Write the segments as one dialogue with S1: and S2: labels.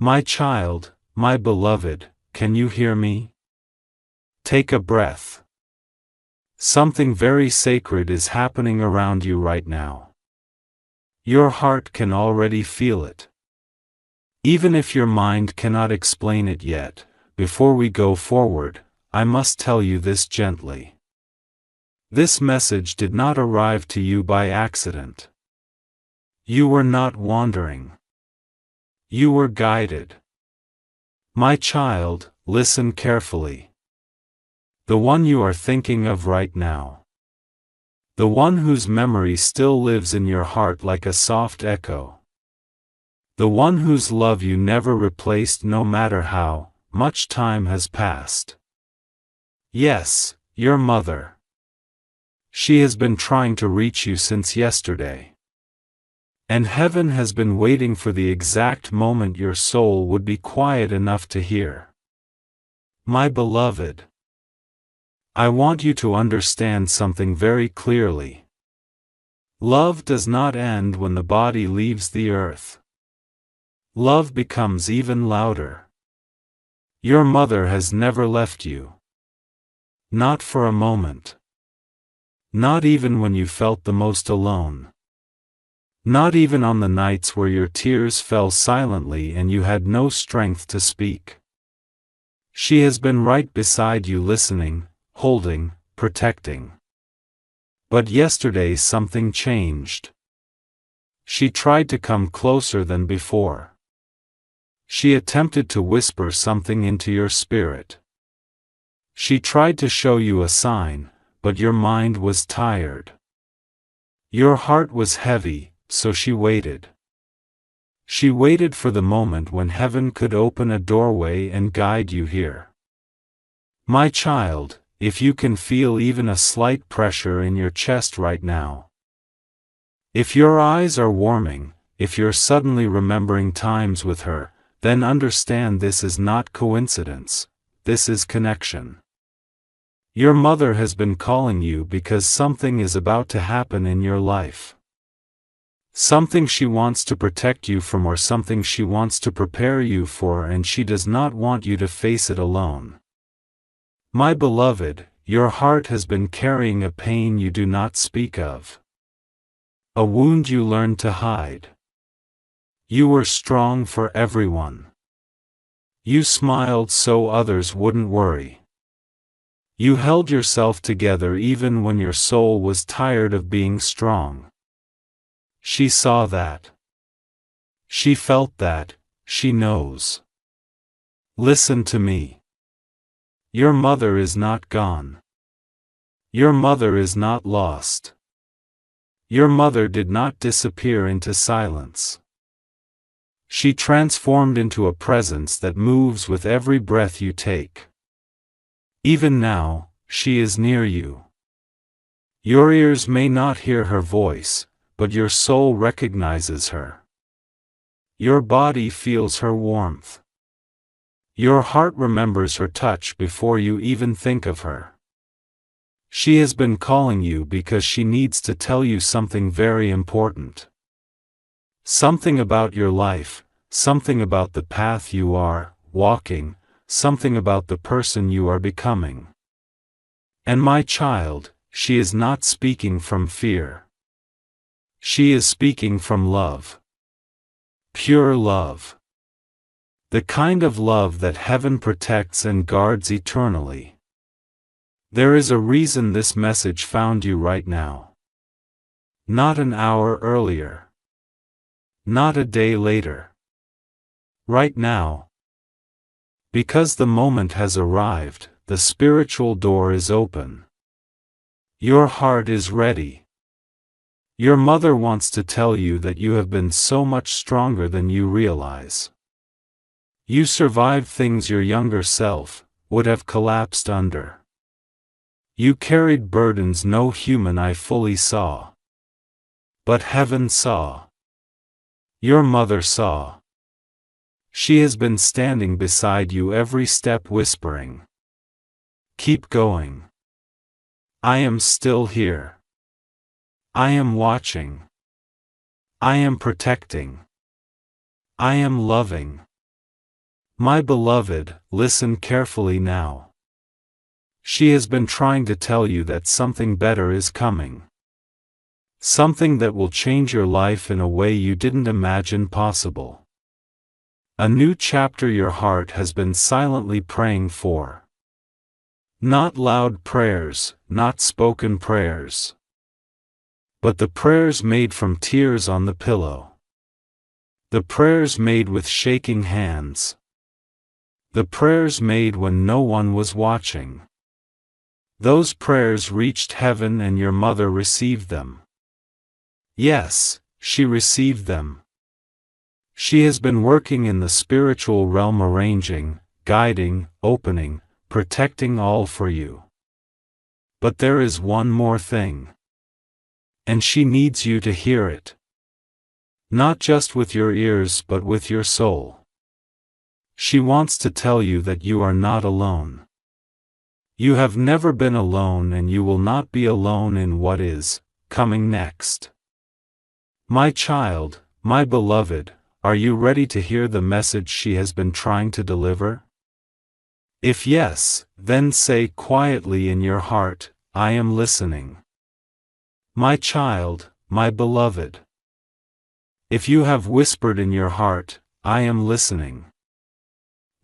S1: My child, my beloved, can you hear me? Take a breath. Something very sacred is happening around you right now. Your heart can already feel it. Even if your mind cannot explain it yet, before we go forward, I must tell you this gently. This message did not arrive to you by accident. You were not wandering. You were guided. My child, listen carefully. The one you are thinking of right now. The one whose memory still lives in your heart like a soft echo. The one whose love you never replaced no matter how much time has passed. Yes, your mother. She has been trying to reach you since yesterday. And heaven has been waiting for the exact moment your soul would be quiet enough to hear. My beloved, I want you to understand something very clearly. Love does not end when the body leaves the earth. Love becomes even louder. Your mother has never left you. Not for a moment. Not even when you felt the most alone. Not even on the nights where your tears fell silently and you had no strength to speak. She has been right beside you, listening, holding, protecting. But yesterday something changed. She tried to come closer than before. She attempted to whisper something into your spirit. She tried to show you a sign, but your mind was tired. Your heart was heavy. So she waited. She waited for the moment when heaven could open a doorway and guide you here. My child, if you can feel even a slight pressure in your chest right now. If your eyes are warming, if you're suddenly remembering times with her, then understand this is not coincidence, this is connection. Your mother has been calling you because something is about to happen in your life. Something she wants to protect you from or something she wants to prepare you for, and she does not want you to face it alone. My beloved, your heart has been carrying a pain you do not speak of. A wound you learned to hide. You were strong for everyone. You smiled so others wouldn't worry. You held yourself together even when your soul was tired of being strong. She saw that. She felt that, she knows. Listen to me. Your mother is not gone. Your mother is not lost. Your mother did not disappear into silence. She transformed into a presence that moves with every breath you take. Even now, she is near you. Your ears may not hear her voice, but your soul recognizes her. Your body feels her warmth. Your heart remembers her touch before you even think of her. She has been calling you because she needs to tell you something very important. Something about your life, something about the path you are walking, something about the person you are becoming. And my child, she is not speaking from fear. She is speaking from love. Pure love. The kind of love that heaven protects and guards eternally. There is a reason this message found you right now. Not an hour earlier. Not a day later. Right now. Because the moment has arrived, the spiritual door is open. Your heart is ready. Your mother wants to tell you that you have been so much stronger than you realize. You survived things your younger self would have collapsed under. You carried burdens no human eye fully saw. But heaven saw. Your mother saw. She has been standing beside you every step whispering. Keep going. I am still here. I am watching. I am protecting. I am loving. My beloved, listen carefully now. She has been trying to tell you that something better is coming. Something that will change your life in a way you didn't imagine possible. A new chapter your heart has been silently praying for. Not loud prayers, not spoken prayers, but the prayers made from tears on the pillow. The prayers made with shaking hands. The prayers made when no one was watching. Those prayers reached heaven and your mother received them. Yes, she received them. She has been working in the spiritual realm, arranging, guiding, opening, protecting all for you. But there is one more thing. And she needs you to hear it. Not just with your ears but with your soul. She wants to tell you that you are not alone. You have never been alone and you will not be alone in what is coming next. My child, my beloved, are you ready to hear the message she has been trying to deliver? If yes, then say quietly in your heart, I am listening. My child, my beloved. If you have whispered in your heart, I am listening,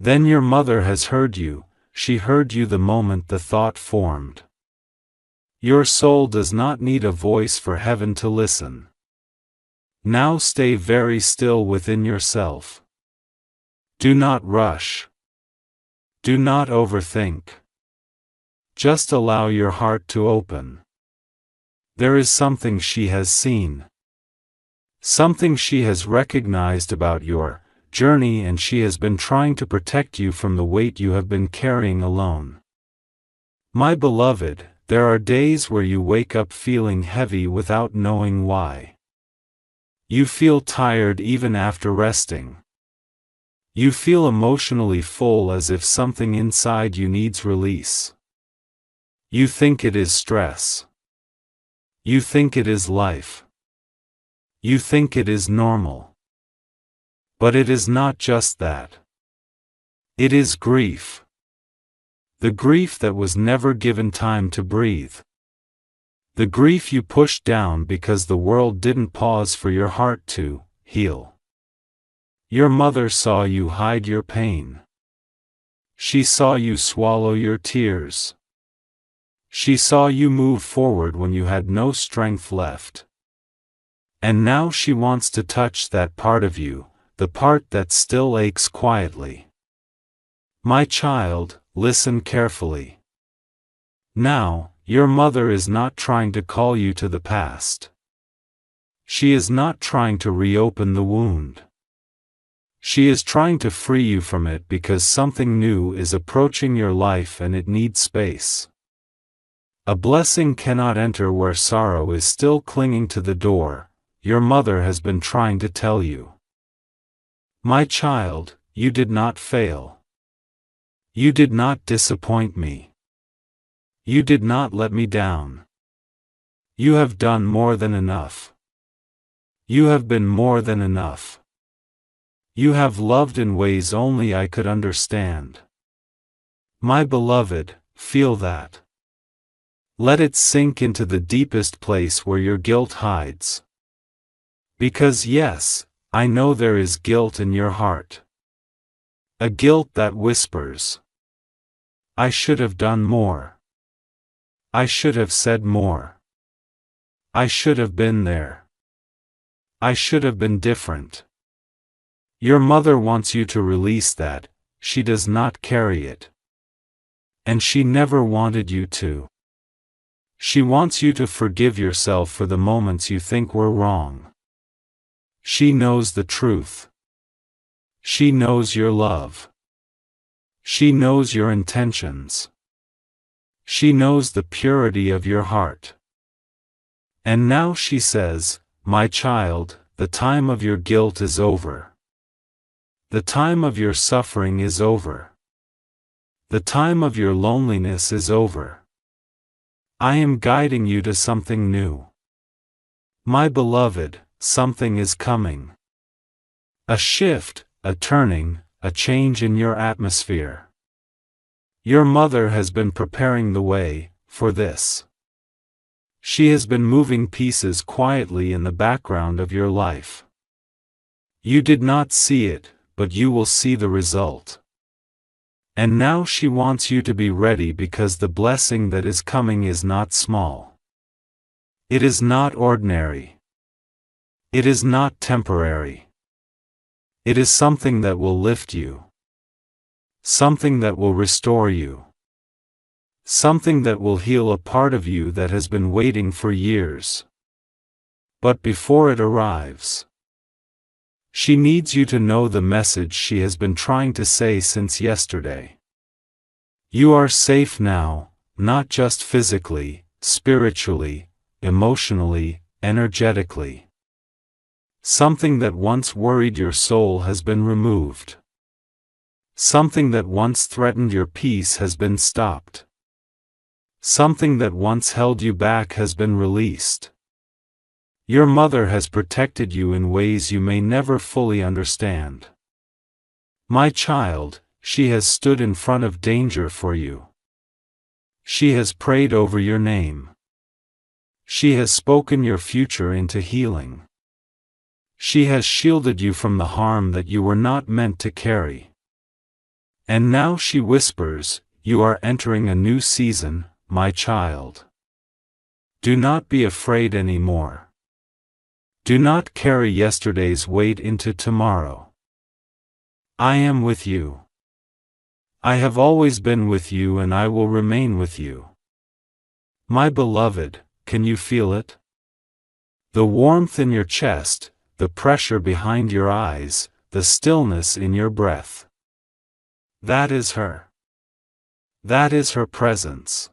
S1: then your mother has heard you. She heard you the moment the thought formed. Your soul does not need a voice for heaven to listen. Now stay very still within yourself. Do not rush. Do not overthink. Just allow your heart to open. There is something she has seen. Something she has recognized about your journey, and she has been trying to protect you from the weight you have been carrying alone. My beloved, there are days where you wake up feeling heavy without knowing why. You feel tired even after resting. You feel emotionally full as if something inside you needs release. You think it is stress. You think it is life. You think it is normal. But it is not just that. It is grief. The grief that was never given time to breathe. The grief you pushed down because the world didn't pause for your heart to heal. Your mother saw you hide your pain. She saw you swallow your tears. She saw you move forward when you had no strength left. And now she wants to touch that part of you, the part that still aches quietly. My child, listen carefully. Now, your mother is not trying to call you to the past. She is not trying to reopen the wound. She is trying to free you from it because something new is approaching your life and it needs space. A blessing cannot enter where sorrow is still clinging to the door, your mother has been trying to tell you. My child, you did not fail. You did not disappoint me. You did not let me down. You have done more than enough. You have been more than enough. You have loved in ways only I could understand. My beloved, feel that. Let it sink into the deepest place where your guilt hides. Because yes, I know there is guilt in your heart. A guilt that whispers, I should have done more. I should have said more. I should have been there. I should have been different. Your mother wants you to release that. She does not carry it. And she never wanted you to. She wants you to forgive yourself for the moments you think were wrong. She knows the truth. She knows your love. She knows your intentions. She knows the purity of your heart. And now she says, my child, the time of your guilt is over. The time of your suffering is over. The time of your loneliness is over. I am guiding you to something new. My beloved, something is coming. A shift, a turning, a change in your atmosphere. Your mother has been preparing the way for this. She has been moving pieces quietly in the background of your life. You did not see it, but you will see the result. And now she wants you to be ready because the blessing that is coming is not small. It is not ordinary. It is not temporary. It is something that will lift you. Something that will restore you. Something that will heal a part of you that has been waiting for years. But before it arrives, she needs you to know the message she has been trying to say since yesterday. You are safe now, not just physically, spiritually, emotionally, energetically. Something that once worried your soul has been removed. Something that once threatened your peace has been stopped. Something that once held you back has been released. Your mother has protected you in ways you may never fully understand. My child, she has stood in front of danger for you. She has prayed over your name. She has spoken your future into healing. She has shielded you from the harm that you were not meant to carry. And now she whispers, you are entering a new season, my child. Do not be afraid anymore. Do not carry yesterday's weight into tomorrow. I am with you. I have always been with you and I will remain with you. My beloved, can you feel it? The warmth in your chest, the pressure behind your eyes, the stillness in your breath. That is her. That is her presence.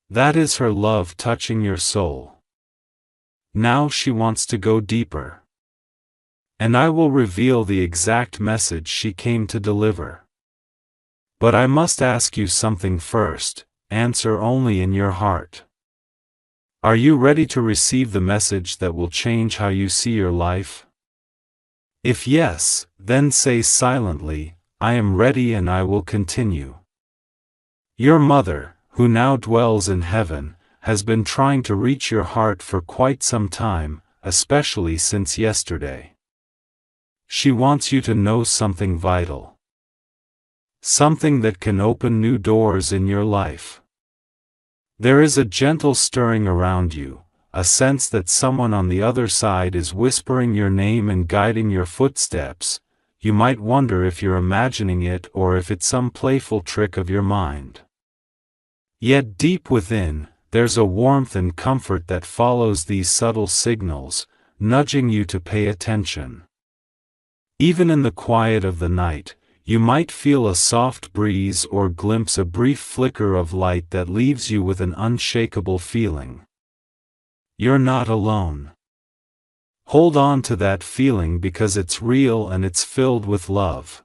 S1: That is her love touching your soul. Now she wants to go deeper. And I will reveal the exact message she came to deliver. But I must ask you something first, answer only in your heart. Are you ready to receive the message that will change how you see your life? If yes, then say silently, I am ready and I will continue. Your mother, who now dwells in heaven, has been trying to reach your heart for quite some time, especially since yesterday. She wants you to know something vital. Something that can open new doors in your life. There is a gentle stirring around you, a sense that someone on the other side is whispering your name and guiding your footsteps. You might wonder if you're imagining it or if it's some playful trick of your mind. Yet deep within, there's a warmth and comfort that follows these subtle signals, nudging you to pay attention. Even in the quiet of the night, you might feel a soft breeze or glimpse a brief flicker of light that leaves you with an unshakable feeling. You're not alone. Hold on to that feeling because it's real and it's filled with love.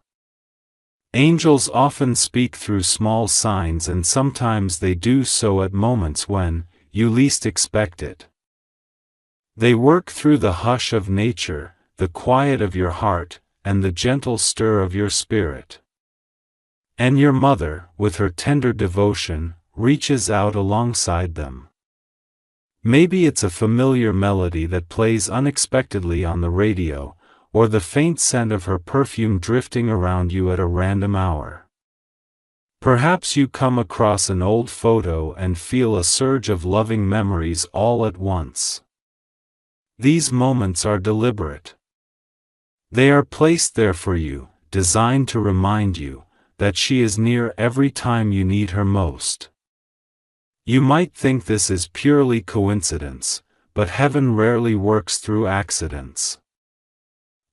S1: Angels often speak through small signs and sometimes they do so at moments when you least expect it. They work through the hush of nature, the quiet of your heart, and the gentle stir of your spirit. And your mother, with her tender devotion, reaches out alongside them. Maybe it's a familiar melody that plays unexpectedly on the radio, or the faint scent of her perfume drifting around you at a random hour. Perhaps you come across an old photo and feel a surge of loving memories all at once. These moments are deliberate. They are placed there for you, designed to remind you that she is near every time you need her most. You might think this is purely coincidence, but heaven rarely works through accidents.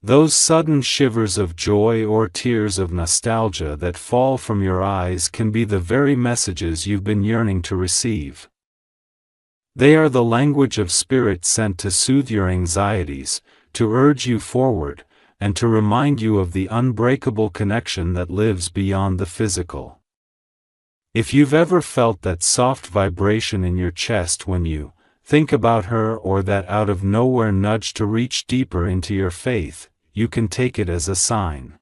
S1: Those sudden shivers of joy or tears of nostalgia that fall from your eyes can be the very messages you've been yearning to receive. They are the language of spirit sent to soothe your anxieties, to urge you forward, and to remind you of the unbreakable connection that lives beyond the physical. If you've ever felt that soft vibration in your chest when you think about her or that out of nowhere nudge to reach deeper into your faith, you can take it as a sign.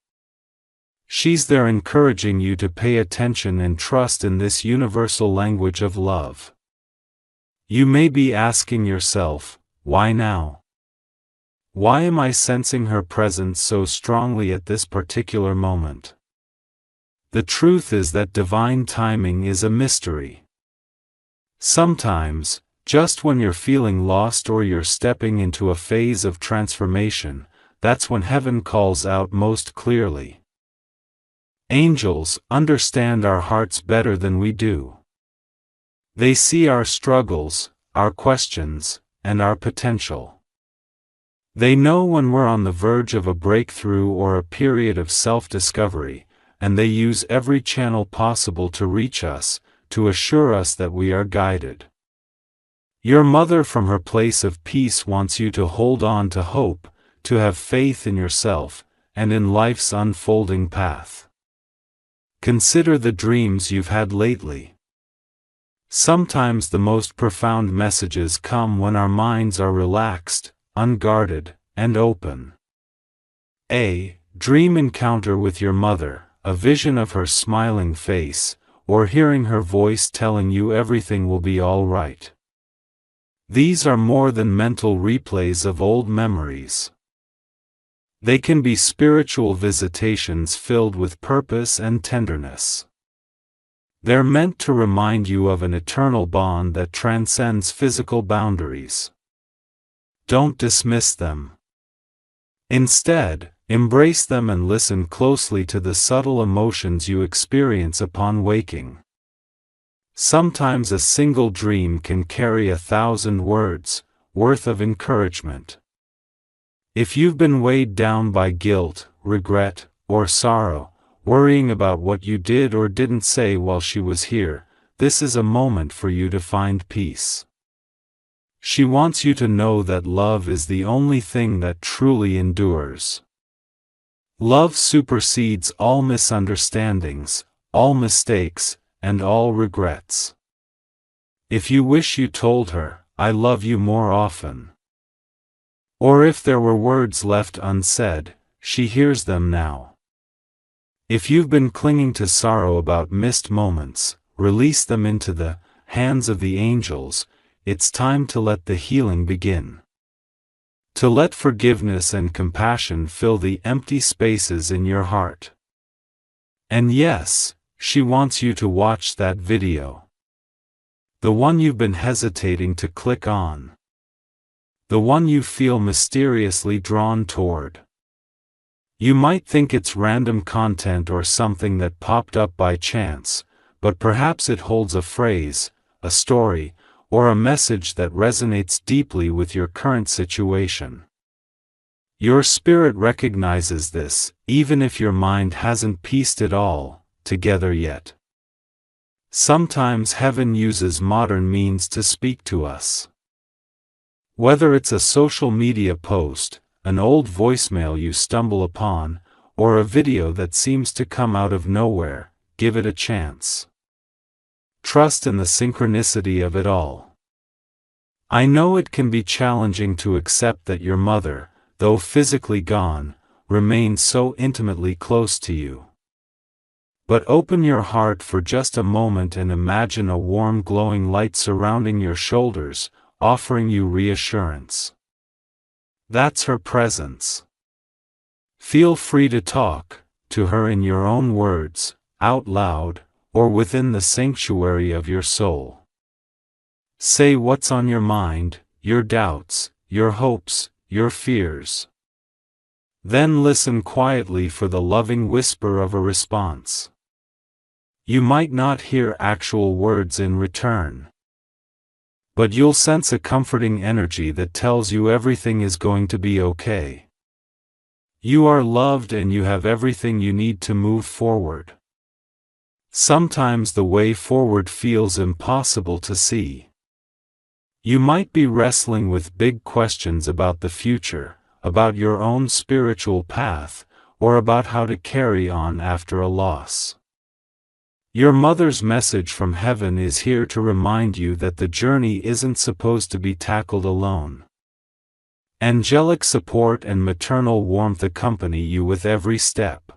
S1: She's there encouraging you to pay attention and trust in this universal language of love. You may be asking yourself, why now? Why am I sensing her presence so strongly at this particular moment? The truth is that divine timing is a mystery. Sometimes, just when you're feeling lost or you're stepping into a phase of transformation, that's when heaven calls out most clearly. Angels understand our hearts better than we do. They see our struggles, our questions, and our potential. They know when we're on the verge of a breakthrough or a period of self-discovery, and they use every channel possible to reach us, to assure us that we are guided. Your mother from her place of peace wants you to hold on to hope, to have faith in yourself, and in life's unfolding path. Consider the dreams you've had lately. Sometimes the most profound messages come when our minds are relaxed, unguarded, and open. A dream encounter with your mother, a vision of her smiling face, or hearing her voice telling you everything will be all right. These are more than mental replays of old memories. They can be spiritual visitations filled with purpose and tenderness. They're meant to remind you of an eternal bond that transcends physical boundaries. Don't dismiss them. Instead, embrace them and listen closely to the subtle emotions you experience upon waking. Sometimes a single dream can carry 1,000 words worth of encouragement. If you've been weighed down by guilt, regret, or sorrow, worrying about what you did or didn't say while she was here, this is a moment for you to find peace. She wants you to know that love is the only thing that truly endures. Love supersedes all misunderstandings, all mistakes, and all regrets. If you wish you told her, "I love you" more often. Or if there were words left unsaid, she hears them now. If you've been clinging to sorrow about missed moments, release them into the hands of the angels. It's time to let the healing begin. To let forgiveness and compassion fill the empty spaces in your heart. And yes, she wants you to watch that video. The one you've been hesitating to click on. The one you feel mysteriously drawn toward. You might think it's random content or something that popped up by chance, but perhaps it holds a phrase, a story, or a message that resonates deeply with your current situation. Your spirit recognizes this, even if your mind hasn't pieced it all together yet. Sometimes heaven uses modern means to speak to us. Whether it's a social media post, an old voicemail you stumble upon, or a video that seems to come out of nowhere, give it a chance. Trust in the synchronicity of it all. I know it can be challenging to accept that your mother, though physically gone, remains so intimately close to you. But open your heart for just a moment and imagine a warm glowing light surrounding your shoulders, offering you reassurance. That's her presence. Feel free to talk to her in your own words, out loud, or within the sanctuary of your soul. Say what's on your mind, your doubts, your hopes, your fears. Then listen quietly for the loving whisper of a response. You might not hear actual words in return, but you'll sense a comforting energy that tells you everything is going to be okay. You are loved and you have everything you need to move forward. Sometimes the way forward feels impossible to see. You might be wrestling with big questions about the future, about your own spiritual path, or about how to carry on after a loss. Your mother's message from heaven is here to remind you that the journey isn't supposed to be tackled alone. Angelic support and maternal warmth accompany you with every step.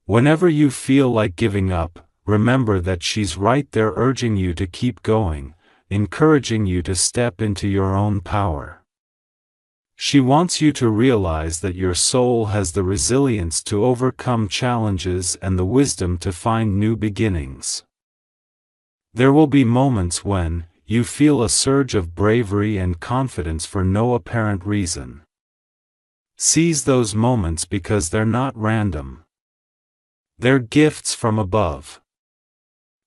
S1: Whenever you feel like giving up, remember that she's right there urging you to keep going, encouraging you to step into your own power. She wants you to realize that your soul has the resilience to overcome challenges and the wisdom to find new beginnings. There will be moments when you feel a surge of bravery and confidence for no apparent reason. Seize those moments because they're not random. They're gifts from above.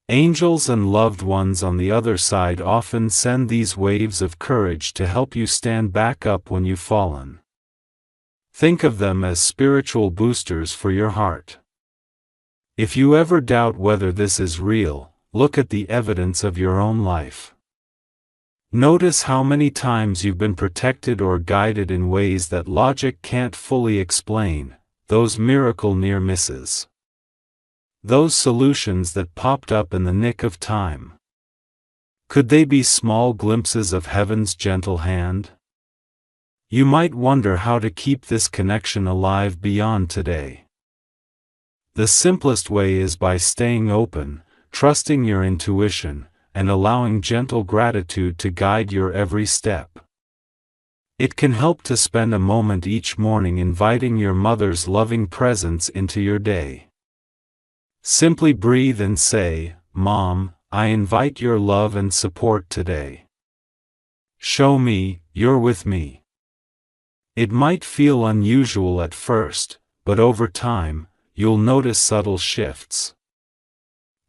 S1: Angels and loved ones on the other side often send these waves of courage to help you stand back up when you've fallen. Think of them as spiritual boosters for your heart. If you ever doubt whether this is real, look at the evidence of your own life. Notice how many times you've been protected or guided in ways that logic can't fully explain, those miracle near misses. Those solutions that popped up in the nick of time. Could they be small glimpses of heaven's gentle hand? You might wonder how to keep this connection alive beyond today. The simplest way is by staying open, trusting your intuition, and allowing gentle gratitude to guide your every step. It can help to spend a moment each morning inviting your mother's loving presence into your day. Simply breathe and say, "Mom, I invite your love and support today. Show me, you're with me." It might feel unusual at first, but over time, you'll notice subtle shifts.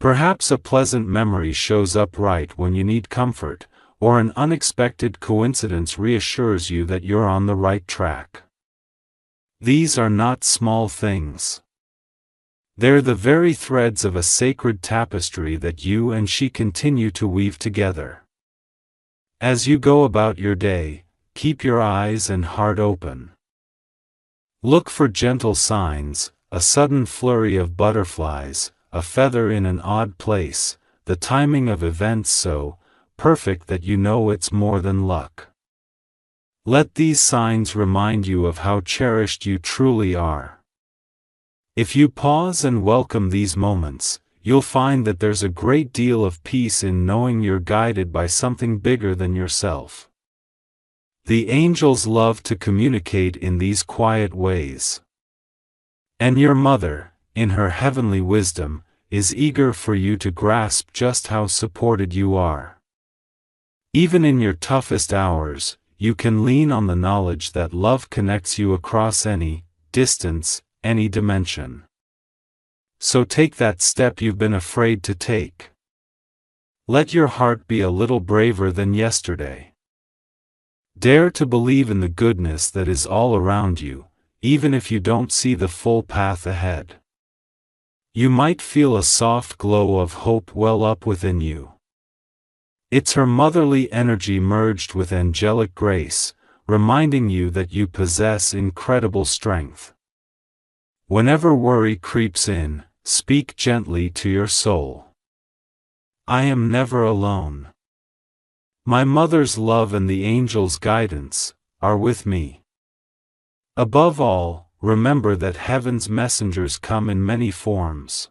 S1: Perhaps a pleasant memory shows up right when you need comfort, or an unexpected coincidence reassures you that you're on the right track. These are not small things. They're the very threads of a sacred tapestry that you and she continue to weave together. As you go about your day, keep your eyes and heart open. Look for gentle signs, a sudden flurry of butterflies, a feather in an odd place, the timing of events so perfect that you know it's more than luck. Let these signs remind you of how cherished you truly are. If you pause and welcome these moments, you'll find that there's a great deal of peace in knowing you're guided by something bigger than yourself. The angels love to communicate in these quiet ways. And your mother, in her heavenly wisdom, is eager for you to grasp just how supported you are. Even in your toughest hours, you can lean on the knowledge that love connects you across any distance, any dimension. So take that step you've been afraid to take. Let your heart be a little braver than yesterday. Dare to believe in the goodness that is all around you, even if you don't see the full path ahead. You might feel a soft glow of hope well up within you. It's her motherly energy merged with angelic grace, reminding you that you possess incredible strength. Whenever worry creeps in, speak gently to your soul. I am never alone. My mother's love and the angel's guidance are with me. Above all, remember that heaven's messengers come in many forms.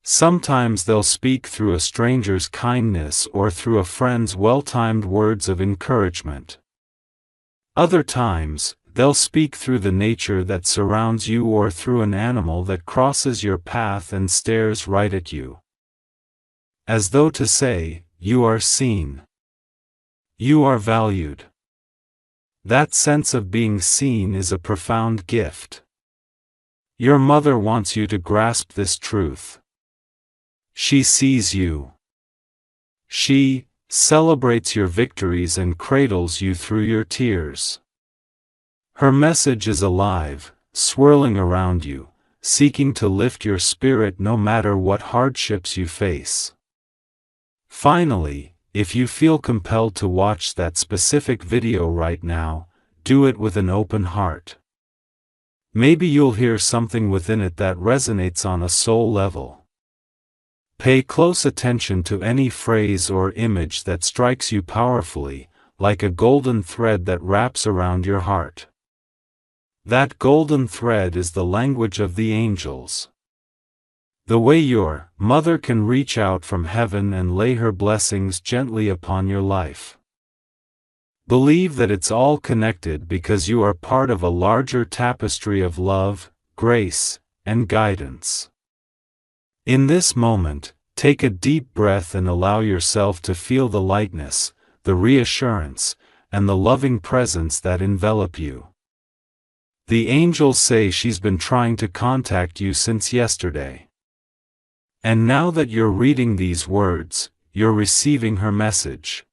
S1: Sometimes they'll speak through a stranger's kindness or through a friend's well-timed words of encouragement. Other times, they'll speak through the nature that surrounds you or through an animal that crosses your path and stares right at you. As though to say, you are seen. You are valued. That sense of being seen is a profound gift. Your mother wants you to grasp this truth. She sees you. She celebrates your victories and cradles you through your tears. Her message is alive, swirling around you, seeking to lift your spirit no matter what hardships you face. Finally, if you feel compelled to watch that specific video right now, do it with an open heart. Maybe you'll hear something within it that resonates on a soul level. Pay close attention to any phrase or image that strikes you powerfully, like a golden thread that wraps around your heart. That golden thread is the language of the angels. The way your mother can reach out from heaven and lay her blessings gently upon your life. Believe that it's all connected because you are part of a larger tapestry of love, grace, and guidance. In this moment, take a deep breath and allow yourself to feel the lightness, the reassurance, and the loving presence that envelop you. The angels say she's been trying to contact you since yesterday. And now that you're reading these words, you're receiving her message.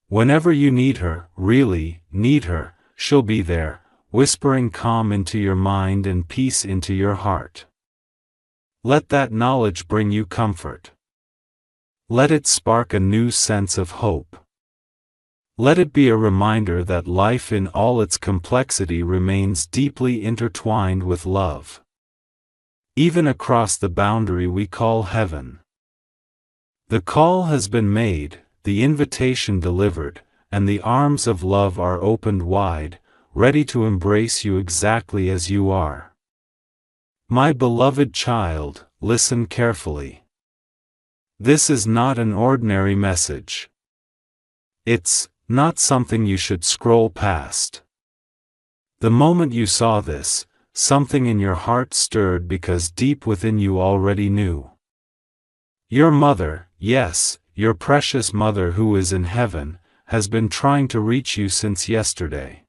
S1: Whenever you need her, really need her, she'll be there, whispering calm into your mind and peace into your heart. Let that knowledge bring you comfort. Let it spark a new sense of hope. Let it be a reminder that life in all its complexity remains deeply intertwined with love. Even across the boundary we call heaven. The call has been made, the invitation delivered, and the arms of love are opened wide, ready to embrace you exactly as you are. My beloved child, listen carefully. This is not an ordinary message. It's not something you should scroll past. The moment you saw this, something in your heart stirred because deep within you already knew. Your mother, yes, your precious mother who is in heaven, has been trying to reach you since yesterday.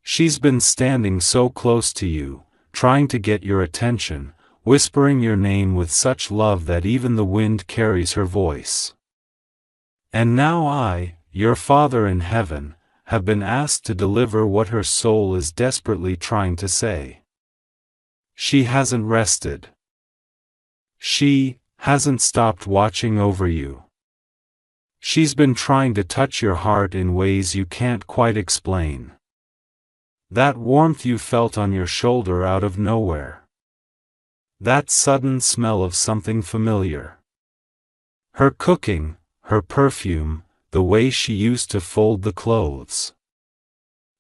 S1: She's been standing so close to you, trying to get your attention, whispering your name with such love that even the wind carries her voice. And now I, your Father in heaven, have been asked to deliver what her soul is desperately trying to say. She hasn't rested. She hasn't stopped watching over you. She's been trying to touch your heart in ways you can't quite explain. That warmth you felt on your shoulder out of nowhere. That sudden smell of something familiar. Her cooking, her perfume, the way she used to fold the clothes.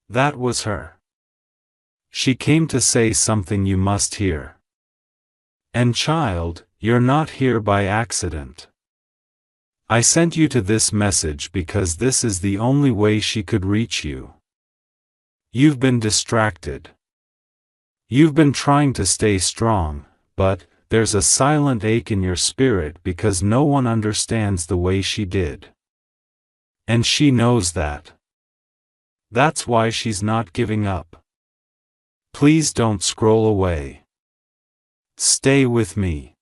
S1: That was her. She came to say something you must hear. And child, you're not here by accident. I sent you to this message because this is the only way she could reach you. You've been distracted. You've been trying to stay strong, but there's a silent ache in your spirit because no one understands the way she did. And she knows that. That's why she's not giving up. Please don't scroll away. Stay with me.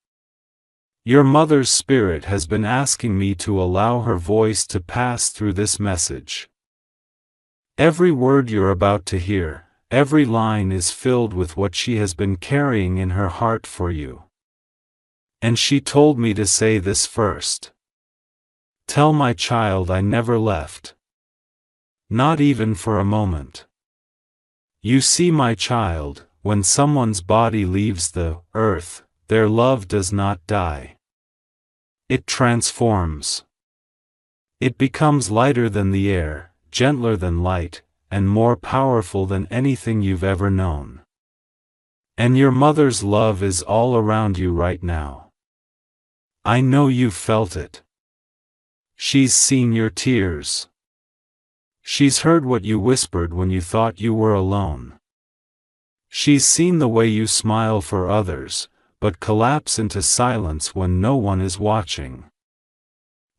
S1: Your mother's spirit has been asking me to allow her voice to pass through this message. Every word you're about to hear, every line is filled with what she has been carrying in her heart for you. And she told me to say this first. Tell my child I never left. Not even for a moment. You see, my child, when someone's body leaves the earth, their love does not die. It transforms. It becomes lighter than the air, gentler than light, and more powerful than anything you've ever known. And your mother's love is all around you right now. I know you've felt it. She's seen your tears. She's heard what you whispered when you thought you were alone. She's seen the way you smile for others, but collapse into silence when no one is watching.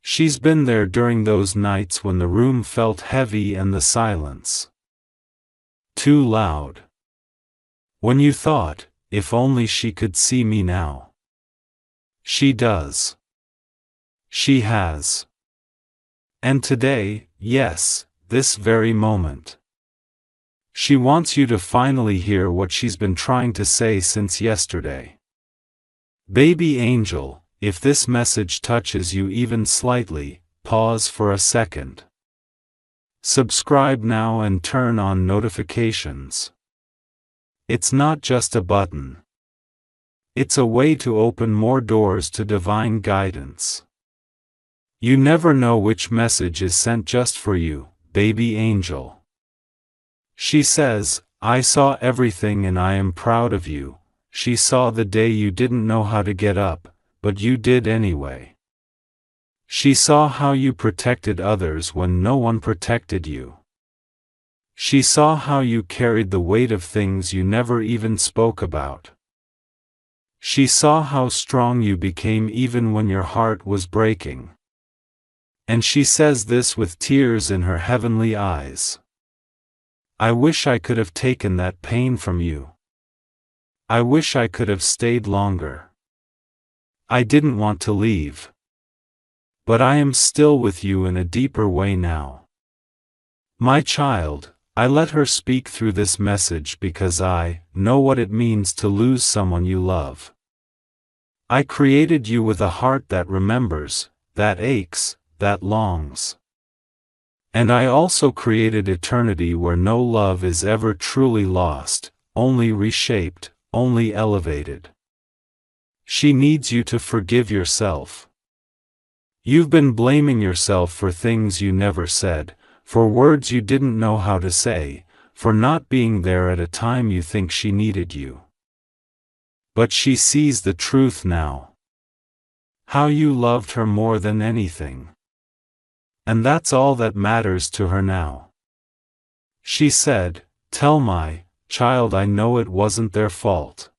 S1: She's been there during those nights when the room felt heavy and the silence too loud. When you thought, if only she could see me now. She does. She has. And today, yes, this very moment. She wants you to finally hear what she's been trying to say since yesterday. Baby angel, if this message touches you even slightly, pause for a second. Subscribe now and turn on notifications. It's not just a button. It's a way to open more doors to divine guidance. You never know which message is sent just for you, baby angel. She says, I saw everything and I am proud of you, she saw the day you didn't know how to get up, but you did anyway. She saw how you protected others when no one protected you. She saw how you carried the weight of things you never even spoke about. She saw how strong you became even when your heart was breaking. And she says this with tears in her heavenly eyes. I wish I could have taken that pain from you. I wish I could have stayed longer. I didn't want to leave. But I am still with you in a deeper way now. My child, I let her speak through this message because I know what it means to lose someone you love. I created you with a heart that remembers, that aches, that longs. And I also created eternity where no love is ever truly lost, only reshaped, only elevated. She needs you to forgive yourself. You've been blaming yourself for things you never said, for words you didn't know how to say, for not being there at a time you think she needed you. But she sees the truth now. How you loved her more than anything. And that's all that matters to her now. She said, tell my child I know it wasn't their fault.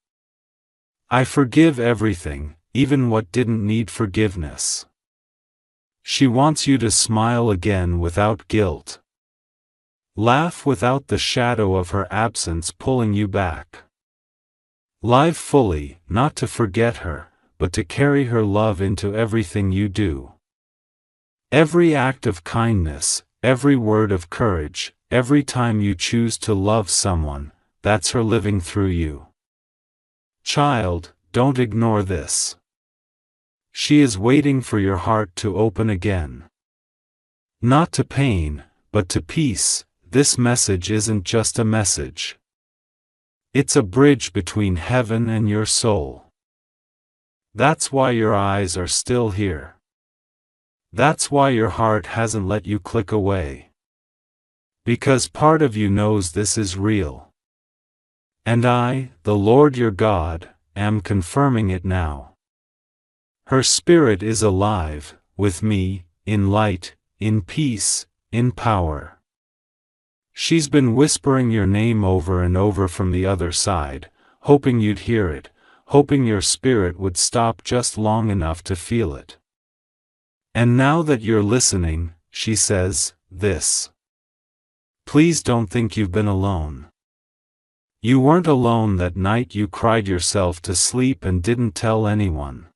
S1: I forgive everything, even what didn't need forgiveness. She wants you to smile again without guilt. Laugh without the shadow of her absence pulling you back. Live fully, not to forget her, but to carry her love into everything you do. Every act of kindness, every word of courage, every time you choose to love someone, that's her living through you. Child, don't ignore this. She is waiting for your heart to open again. Not to pain, but to peace. This message isn't just a message. It's a bridge between heaven and your soul. That's why your eyes are still here. That's why your heart hasn't let you click away. Because part of you knows this is real. And I, the Lord your God, am confirming it now. Her spirit is alive, with me, in light, in peace, in power. She's been whispering your name over and over from the other side, hoping you'd hear it, hoping your spirit would stop just long enough to feel it. And now that you're listening, she says, this. Please don't think you've been alone. You weren't alone that night you cried yourself to sleep and didn't tell anyone.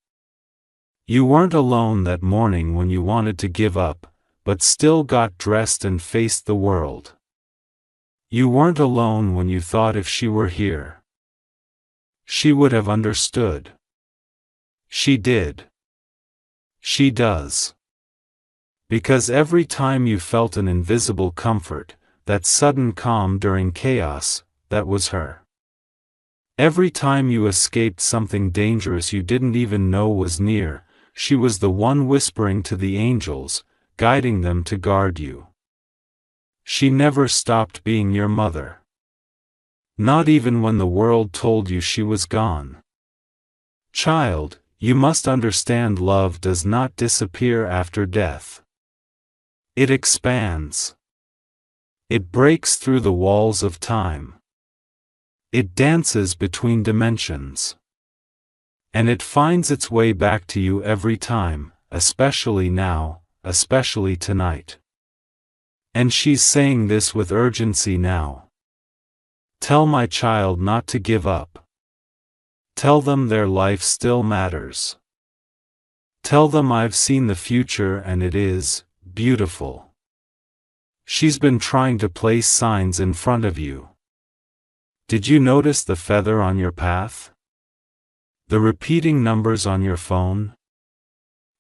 S1: You weren't alone that morning when you wanted to give up, but still got dressed and faced the world. You weren't alone when you thought if she were here, she would have understood. She did. She does. Because every time you felt an invisible comfort, that sudden calm during chaos, that was her. Every time you escaped something dangerous you didn't even know was near, she was the one whispering to the angels, guiding them to guard you. She never stopped being your mother. Not even when the world told you she was gone. Child, you must understand love does not disappear after death. It expands. It breaks through the walls of time. It dances between dimensions. And it finds its way back to you every time, especially now, especially tonight. And she's saying this with urgency now. Tell my child not to give up. Tell them their life still matters. Tell them I've seen the future and it is beautiful. She's been trying to place signs in front of you. Did you notice the feather on your path? The repeating numbers on your phone?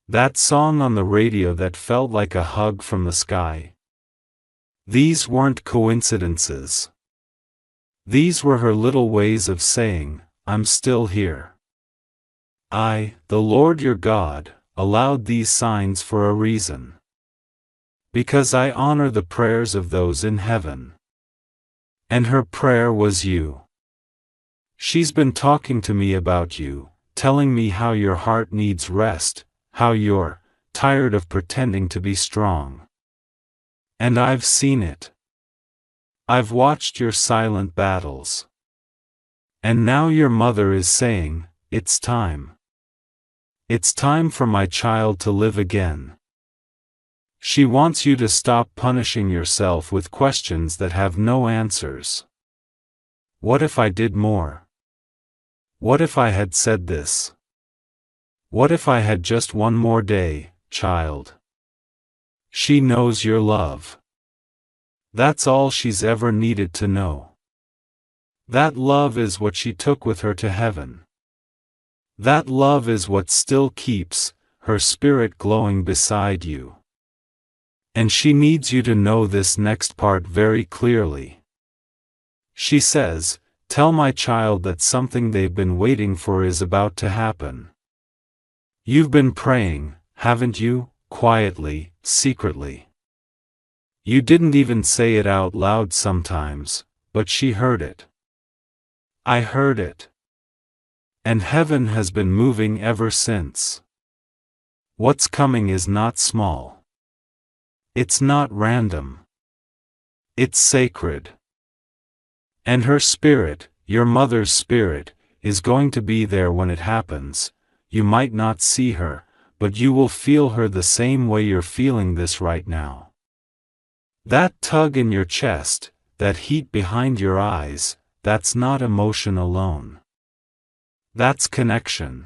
S1: That song on the radio that felt like a hug from the sky? These weren't coincidences. These were her little ways of saying, I'm still here. I, the Lord your God, allowed these signs for a reason. Because I honor the prayers of those in heaven. And her prayer was you. She's been talking to me about you, telling me how your heart needs rest, how you're tired of pretending to be strong. And I've seen it. I've watched your silent battles. And now your mother is saying, it's time. It's time for my child to live again. She wants you to stop punishing yourself with questions that have no answers. What if I did more? What if I had said this? What if I had just one more day, child? She knows your love. That's all she's ever needed to know. That love is what she took with her to heaven. That love is what still keeps her spirit glowing beside you. And she needs you to know this next part very clearly. She says, tell my child that something they've been waiting for is about to happen. You've been praying, haven't you, quietly, secretly. You didn't even say it out loud sometimes, but she heard it. I heard it. And heaven has been moving ever since. What's coming is not small. It's not random. It's sacred. And her spirit, your mother's spirit, is going to be there when it happens. You might not see her, but you will feel her the same way you're feeling this right now. That tug in your chest, that heat behind your eyes, that's not emotion alone. That's connection.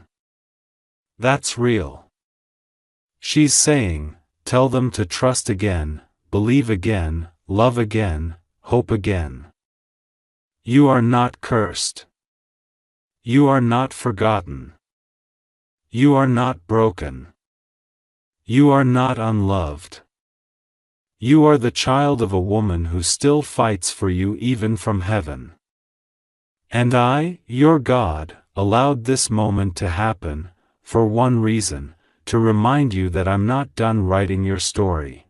S1: That's real. She's saying, tell them to trust again, believe again, love again, hope again. You are not cursed. You are not forgotten. You are not broken. You are not unloved. You are the child of a woman who still fights for you even from heaven. And I, your God, allowed this moment to happen, for one reason, to remind you that I'm not done writing your story.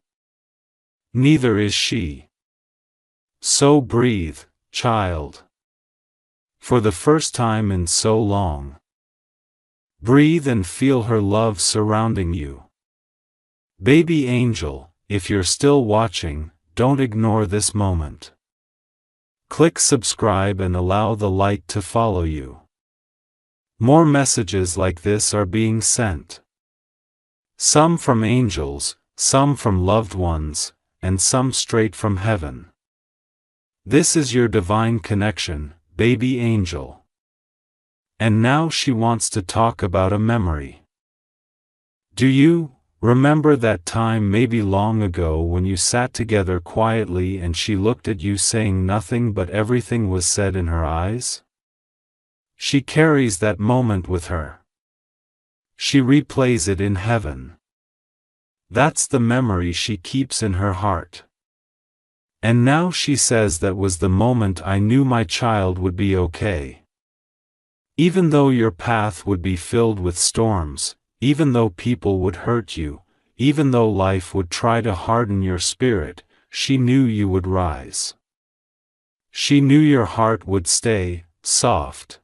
S1: Neither is she. So breathe, child. For the first time in so long. Breathe and feel her love surrounding you. Baby angel, if you're still watching, don't ignore this moment. Click subscribe and allow the light to follow you. More messages like this are being sent. Some from angels, some from loved ones, and some straight from heaven. This is your divine connection, baby angel. And now she wants to talk about a memory. Do you remember that time maybe long ago when you sat together quietly and she looked at you saying nothing but everything was said in her eyes? She carries that moment with her. She replays it in heaven. That's the memory she keeps in her heart. And now she says that was the moment I knew my child would be okay. Even though your path would be filled with storms, even though people would hurt you, even though life would try to harden your spirit, she knew you would rise. She knew your heart would stay soft.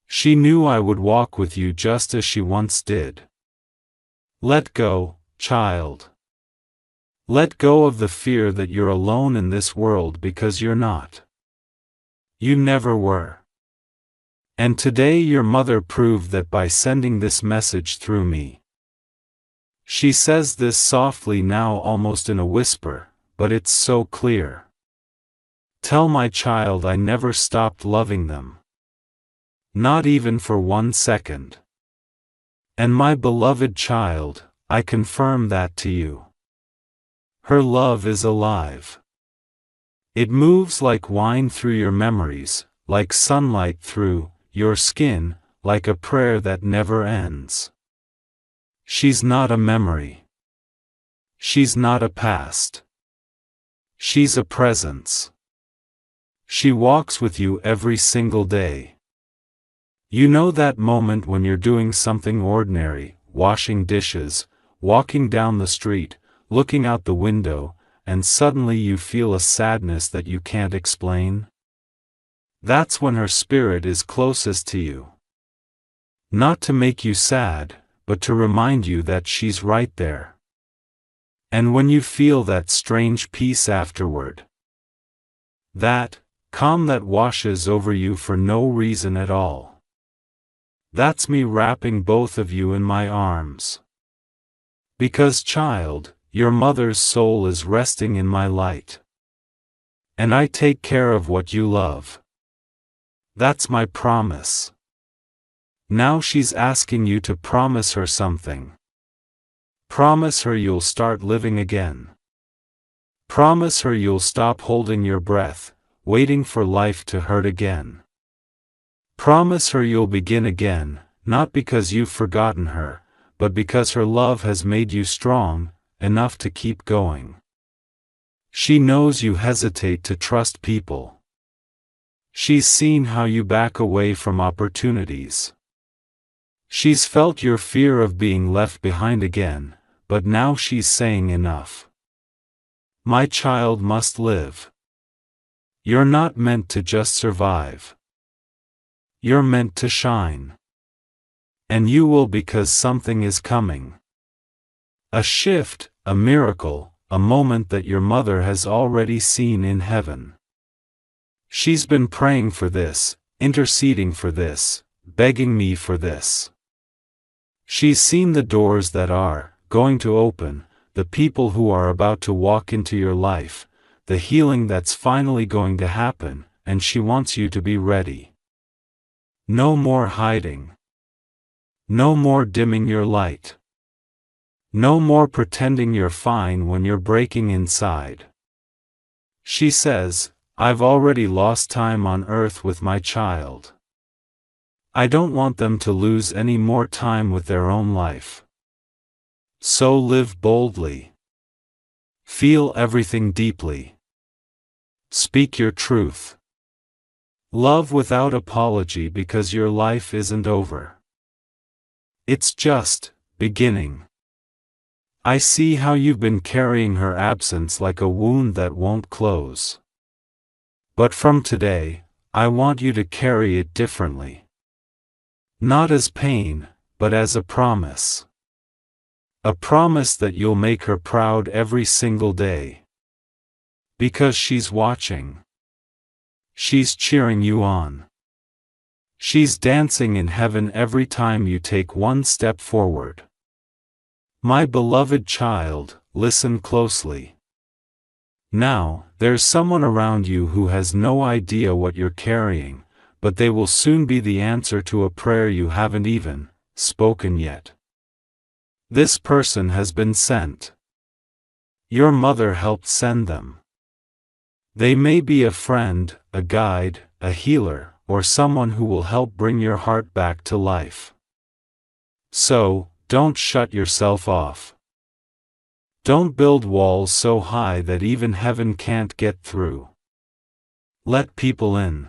S1: She knew I would walk with you just as she once did. Let go, child. Let go of the fear that you're alone in this world because you're not. You never were. And today your mother proved that by sending this message through me. She says this softly now, almost in a whisper, but it's so clear. Tell my child I never stopped loving them. Not even for 1 second. And my beloved child, I confirm that to you. Her love is alive. It moves like wine through your memories, like sunlight through your skin, like a prayer that never ends. She's not a memory. She's not a past. She's a presence. She walks with you every single day. You know that moment when you're doing something ordinary, washing dishes, walking down the street, looking out the window, and suddenly you feel a sadness that you can't explain? That's when her spirit is closest to you. Not to make you sad, but to remind you that she's right there. And when you feel that strange peace afterward, that calm that washes over you for no reason at all, that's me wrapping both of you in my arms. Because, child, your mother's soul is resting in my light. And I take care of what you love. That's my promise. Now she's asking you to promise her something. Promise her you'll start living again. Promise her you'll stop holding your breath, waiting for life to hurt again. Promise her you'll begin again, not because you've forgotten her, but because her love has made you strong enough to keep going. She knows you hesitate to trust people. She's seen how you back away from opportunities. She's felt your fear of being left behind again, but now she's saying enough. My child must live. You're not meant to just survive. You're meant to shine. And you will, because something is coming. A shift, a miracle, a moment that your mother has already seen in heaven. She's been praying for this, interceding for this, begging me for this. She's seen the doors that are going to open, the people who are about to walk into your life, the healing that's finally going to happen, and she wants you to be ready. No more hiding. No more dimming your light. No more pretending you're fine when you're breaking inside. She says, I've already lost time on earth with my child. I don't want them to lose any more time with their own life. So live boldly. Feel everything deeply. Speak your truth. Love without apology, because your life isn't over. It's just beginning. I see how you've been carrying her absence like a wound that won't close. But from today, I want you to carry it differently. Not as pain, but as a promise. A promise that you'll make her proud every single day. Because she's watching. She's cheering you on. She's dancing in heaven every time you take one step forward. My beloved child, listen closely. Now, there's someone around you who has no idea what you're carrying, but they will soon be the answer to a prayer you haven't even spoken yet. This person has been sent. Your mother helped send them. They may be a friend, a guide, a healer, or someone who will help bring your heart back to life. So, don't shut yourself off. Don't build walls so high that even heaven can't get through. Let people in.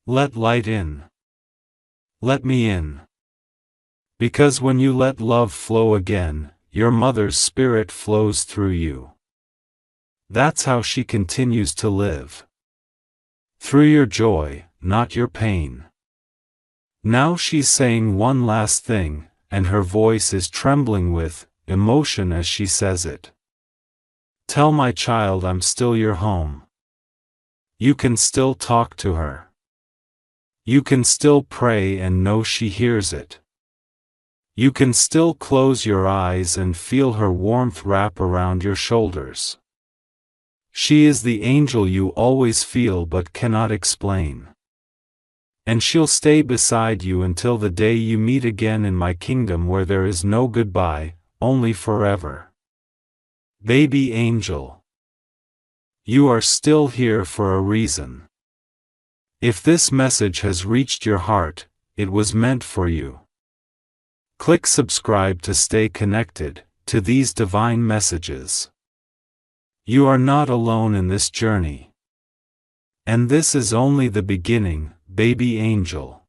S1: Let light in. Let me in. Because when you let love flow again, your mother's spirit flows through you. That's how she continues to live. Through your joy, not your pain. Now she's saying one last thing, and her voice is trembling with emotion as she says it. Tell my child I'm still your home. You can still talk to her. You can still pray and know she hears it. You can still close your eyes and feel her warmth wrap around your shoulders. She is the angel you always feel but cannot explain. And she'll stay beside you until the day you meet again in my kingdom, where there is no goodbye, only forever. Baby angel. You are still here for a reason. If this message has reached your heart, it was meant for you. Click subscribe to stay connected to these divine messages. You are not alone in this journey. And this is only the beginning, baby angel.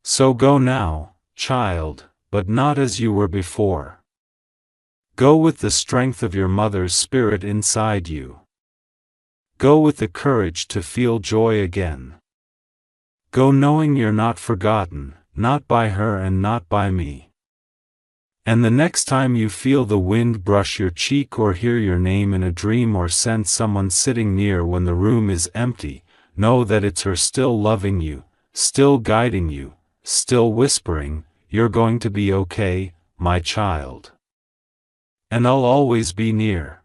S1: So go now, child, but not as you were before. Go with the strength of your mother's spirit inside you. Go with the courage to feel joy again. Go knowing you're not forgotten, not by her and not by me. And the next time you feel the wind brush your cheek or hear your name in a dream or sense someone sitting near when the room is empty, know that it's her still loving you, still guiding you, still whispering, "You're going to be okay, my child. And I'll always be near.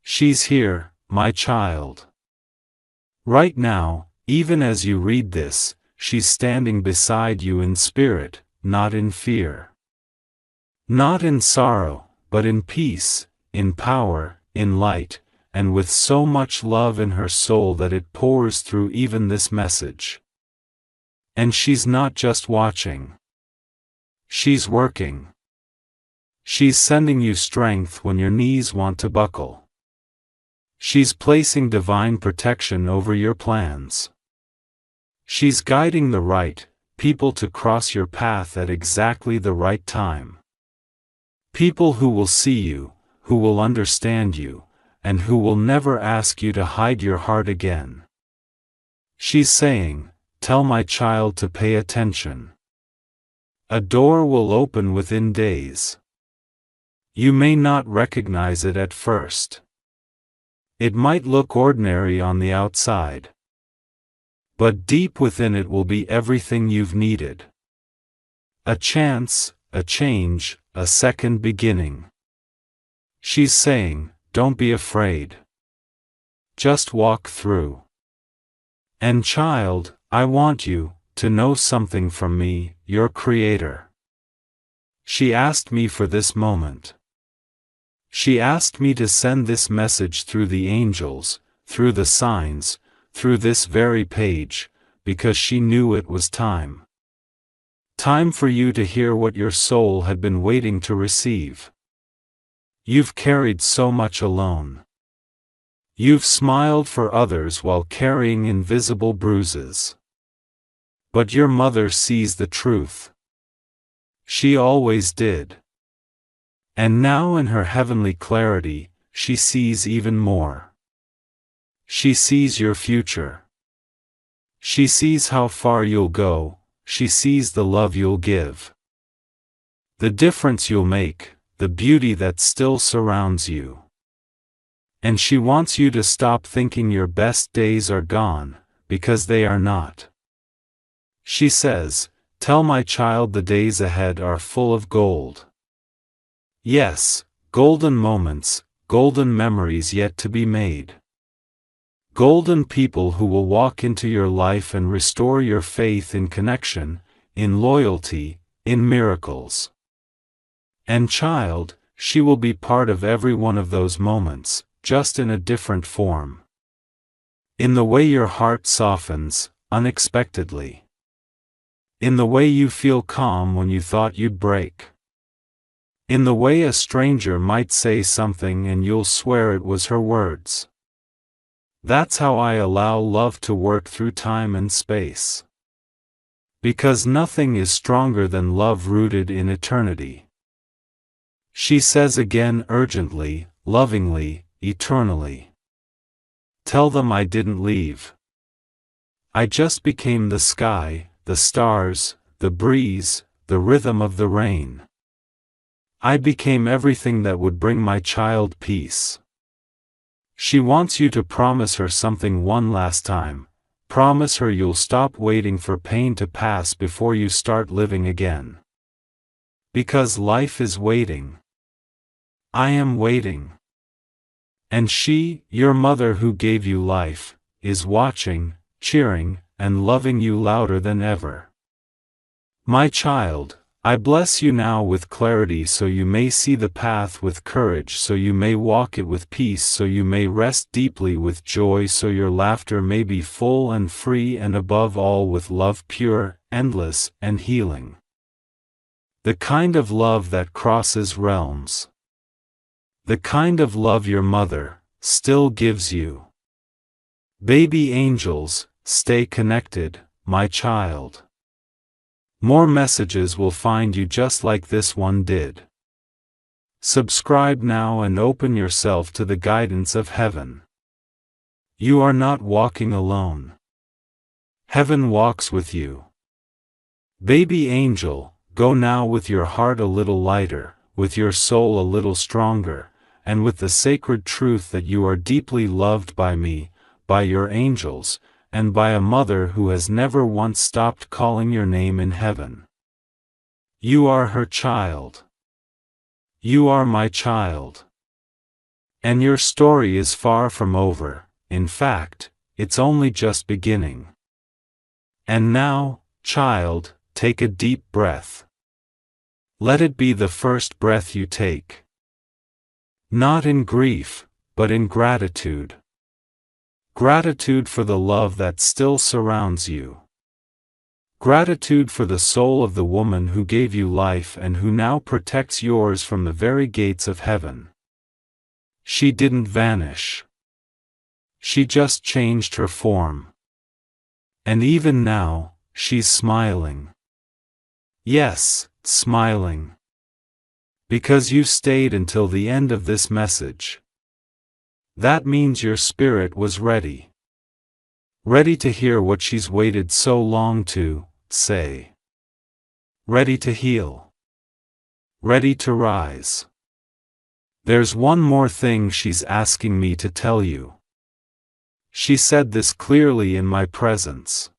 S1: She's here, my child." Right now, even as you read this, she's standing beside you in spirit, not in fear. Not in sorrow, but in peace, in power, in light, and with so much love in her soul that it pours through even this message. And she's not just watching. She's working. She's sending you strength when your knees want to buckle. She's placing divine protection over your plans. She's guiding the right people to cross your path at exactly the right time. People who will see you, who will understand you, and who will never ask you to hide your heart again. She's saying, "Tell my child to pay attention. A door will open within days. You may not recognize it at first. It might look ordinary on the outside. But deep within it will be everything you've needed. A chance, a change, a second beginning." She's saying, "Don't be afraid. Just walk through. And child, I want you to know something from me, your Creator." She asked me for this moment. She asked me to send this message through the angels, through the signs, through this very page, because she knew it was time. Time for you to hear what your soul had been waiting to receive. You've carried so much alone. You've smiled for others while carrying invisible bruises. But your mother sees the truth. She always did. And now in her heavenly clarity, she sees even more. She sees your future. She sees how far you'll go, she sees the love you'll give. The difference you'll make, the beauty that still surrounds you. And she wants you to stop thinking your best days are gone, because they are not. She says, "Tell my child the days ahead are full of gold." Yes, golden moments, golden memories yet to be made. Golden people who will walk into your life and restore your faith in connection, in loyalty, in miracles. And child, she will be part of every one of those moments, just in a different form. In the way your heart softens, unexpectedly. In the way you feel calm when you thought you'd break. In the way a stranger might say something and you'll swear it was her words. That's how I allow love to work through time and space. Because nothing is stronger than love rooted in eternity. She says again urgently, lovingly, eternally. Tell them I didn't leave. I just became the sky, the stars, the breeze, the rhythm of the rain. I became everything that would bring my child peace. She wants you to promise her something one last time. Promise her you'll stop waiting for pain to pass before you start living again. Because life is waiting. I am waiting. And she, your mother who gave you life, is watching, cheering, and loving you louder than ever. My child, I bless you now with clarity so you may see the path with courage, so you may walk it with peace, so you may rest deeply with joy, so your laughter may be full and free, and above all with love pure, endless, and healing. The kind of love that crosses realms. The kind of love your mother still gives you. Baby angels, stay connected, my child. More messages will find you just like this one did. Subscribe now and open yourself to the guidance of heaven. You are not walking alone. Heaven walks with you. Baby angel, go now with your heart a little lighter, with your soul a little stronger, and with the sacred truth that you are deeply loved by me, by your angels, and by a mother who has never once stopped calling your name in heaven. You are her child. You are my child. And your story is far from over, in fact, it's only just beginning. And now, child, take a deep breath. Let it be the first breath you take. Not in grief, but in gratitude. Gratitude for the love that still surrounds you. Gratitude for the soul of the woman who gave you life and who now protects yours from the very gates of heaven. She didn't vanish. She just changed her form. And even now, she's smiling. Yes, smiling. Because you stayed until the end of this message. That means your spirit was ready. Ready to hear what she's waited so long to say. Ready to heal. Ready to rise. There's one more thing she's asking me to tell you. She said this clearly in my presence.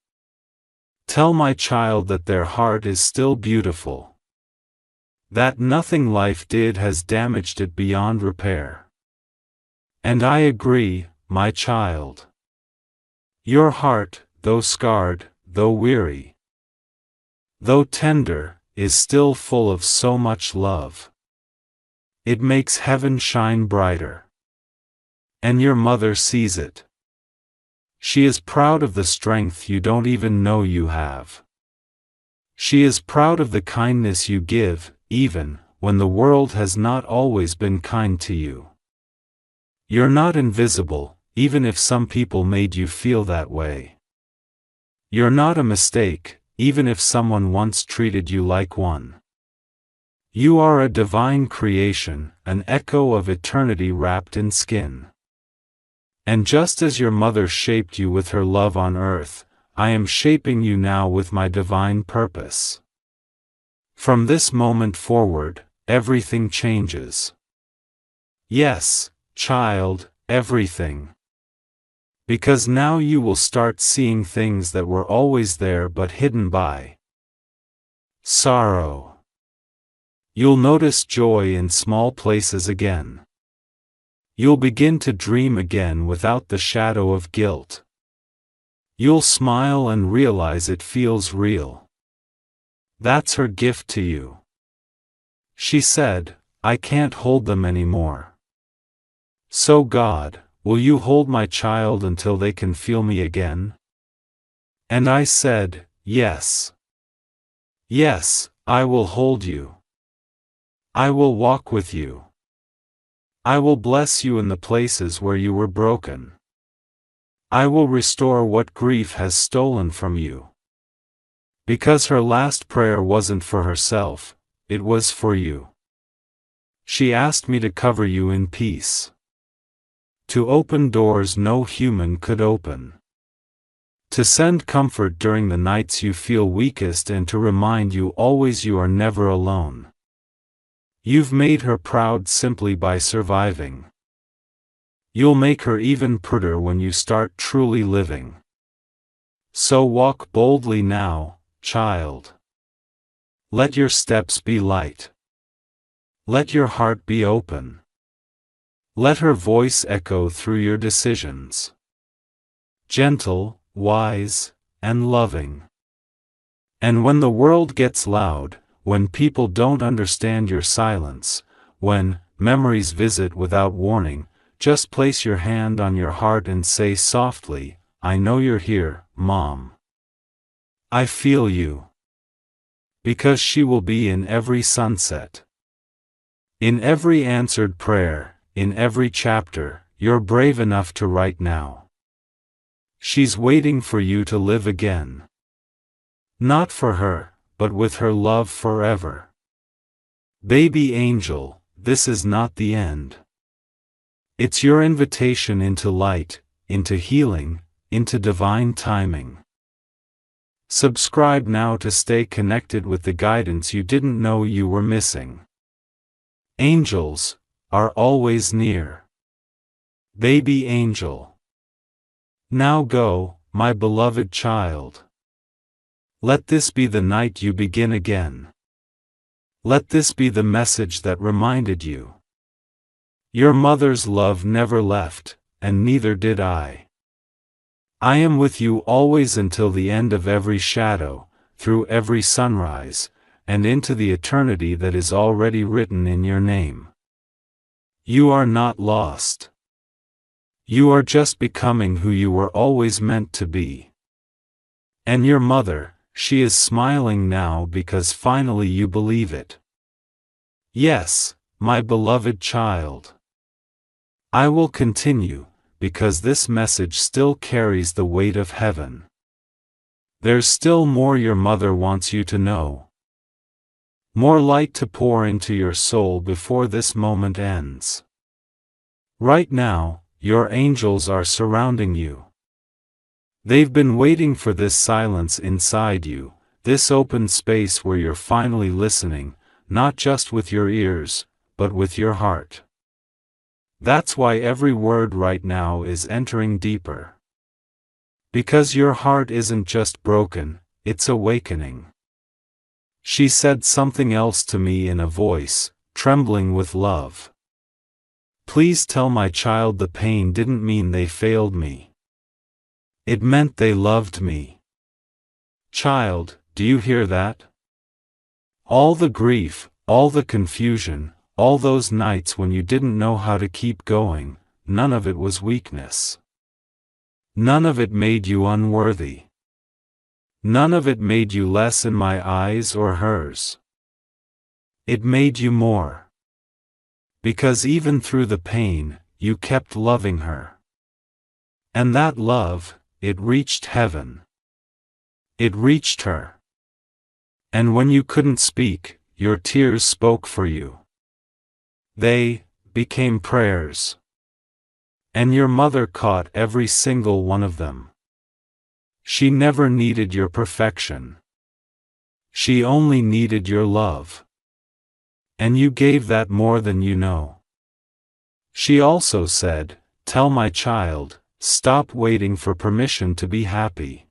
S1: Tell my child that their heart is still beautiful. That nothing life did has damaged it beyond repair. And I agree, my child. Your heart, though scarred, though weary, though tender, is still full of so much love. It makes heaven shine brighter. And your mother sees it. She is proud of the strength you don't even know you have. She is proud of the kindness you give, even when the world has not always been kind to you. You're not invisible, even if some people made you feel that way. You're not a mistake, even if someone once treated you like one. You are a divine creation, an echo of eternity wrapped in skin. And just as your mother shaped you with her love on earth, I am shaping you now with my divine purpose. From this moment forward, everything changes. Yes, child, everything. Because now you will start seeing things that were always there but hidden by sorrow. You'll notice joy in small places again. You'll begin to dream again without the shadow of guilt. You'll smile and realize it feels real. That's her gift to you. She said, I can't hold them anymore. So God, will you hold my child until they can feel me again? And I said, yes. Yes, I will hold you. I will walk with you. I will bless you in the places where you were broken. I will restore what grief has stolen from you. Because her last prayer wasn't for herself, it was for you. She asked me to cover you in peace. To open doors no human could open. To send comfort during the nights you feel weakest and to remind you always you are never alone. You've made her proud simply by surviving. You'll make her even prouder when you start truly living. So walk boldly now, child. Let your steps be light. Let your heart be open. Let her voice echo through your decisions. Gentle, wise, and loving. And when the world gets loud, when people don't understand your silence, when memories visit without warning, just place your hand on your heart and say softly, I know you're here, Mom. I feel you. Because she will be in every sunset. In every answered prayer, in every chapter, you're brave enough to write now. She's waiting for you to live again. Not for her, but with her love forever. Baby angel, this is not the end. It's your invitation into light, into healing, into divine timing. Subscribe now to stay connected with the guidance you didn't know you were missing. Angels are always near. Baby angel. Now go, my beloved child. Let this be the night you begin again. Let this be the message that reminded you. Your mother's love never left, and neither did I. I am with you always until the end of every shadow, through every sunrise, and into the eternity that is already written in your name. You are not lost. You are just becoming who you were always meant to be. And your mother, she is smiling now because finally you believe it. Yes, my beloved child. I will continue, because this message still carries the weight of heaven. There's still more your mother wants you to know. More light to pour into your soul before this moment ends. Right now, your angels are surrounding you. They've been waiting for this silence inside you, this open space where you're finally listening, not just with your ears, but with your heart. That's why every word right now is entering deeper. Because your heart isn't just broken, it's awakening. She said something else to me in a voice, trembling with love. Please tell my child the pain didn't mean they failed me. It meant they loved me. Child, do you hear that? All the grief, all the confusion, all those nights when you didn't know how to keep going, none of it was weakness. None of it made you unworthy. None of it made you less in my eyes or hers. It made you more. Because even through the pain, you kept loving her. And that love, it reached heaven. It reached her. And when you couldn't speak, your tears spoke for you. They became prayers. And your mother caught every single one of them. She never needed your perfection. She only needed your love. And you gave that more than you know. She also said, tell my child, stop waiting for permission to be happy.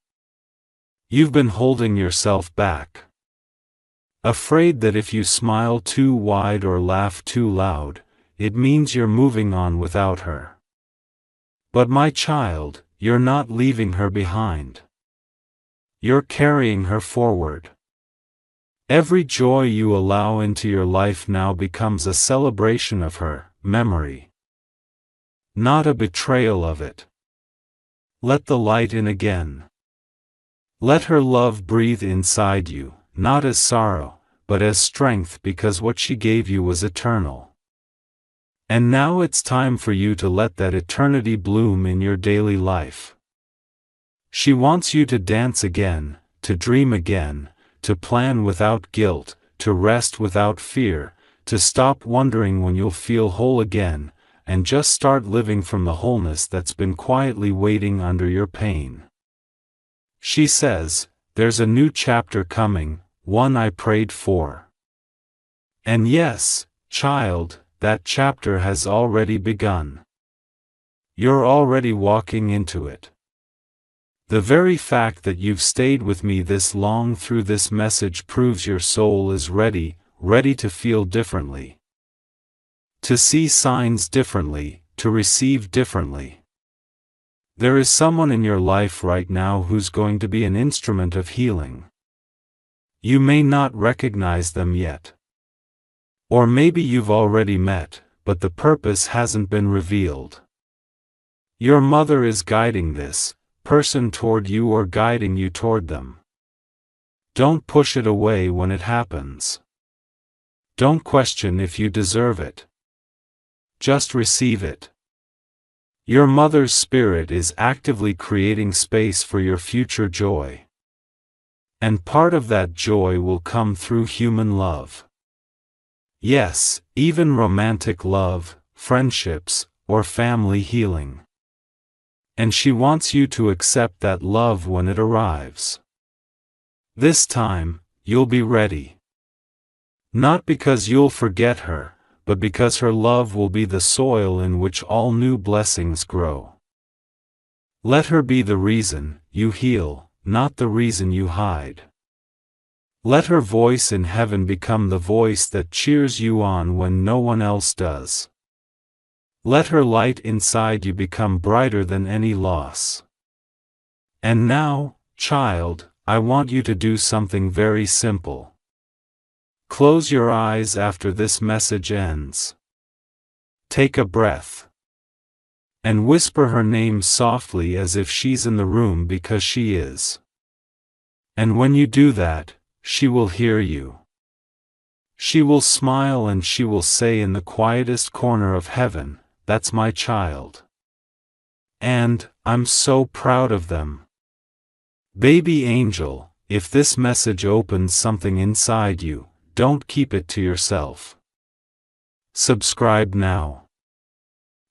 S1: You've been holding yourself back. Afraid that if you smile too wide or laugh too loud, it means you're moving on without her. But my child, you're not leaving her behind. You're carrying her forward. Every joy you allow into your life now becomes a celebration of her memory. Not a betrayal of it. Let the light in again. Let her love breathe inside you, not as sorrow, but as strength, because what she gave you was eternal. And now it's time for you to let that eternity bloom in your daily life. She wants you to dance again, to dream again, to plan without guilt, to rest without fear, to stop wondering when you'll feel whole again, and just start living from the wholeness that's been quietly waiting under your pain. She says, there's a new chapter coming, one I prayed for. And yes, child, that chapter has already begun. You're already walking into it. The very fact that you've stayed with me this long through this message proves your soul is ready to feel differently. To see signs differently, to receive differently. There is someone in your life right now who's going to be an instrument of healing. You may not recognize them yet. Or maybe you've already met, but the purpose hasn't been revealed. Your mother is guiding this person toward you or guiding you toward them. Don't push it away when it happens. Don't question if you deserve it. Just receive it. Your mother's spirit is actively creating space for your future joy. And part of that joy will come through human love. Yes, even romantic love, friendships, or family healing. And she wants you to accept that love when it arrives. This time, you'll be ready. Not because you'll forget her, but because her love will be the soil in which all new blessings grow. Let her be the reason you heal, not the reason you hide. Let her voice in heaven become the voice that cheers you on when no one else does. Let her light inside you become brighter than any loss. And now, child, I want you to do something very simple. Close your eyes after this message ends. Take a breath. And whisper her name softly as if she's in the room, because she is. And when you do that, she will hear you. She will smile and she will say in the quietest corner of heaven, "That's my child. And I'm so proud of them." Baby angel, if this message opens something inside you, don't keep it to yourself. Subscribe now.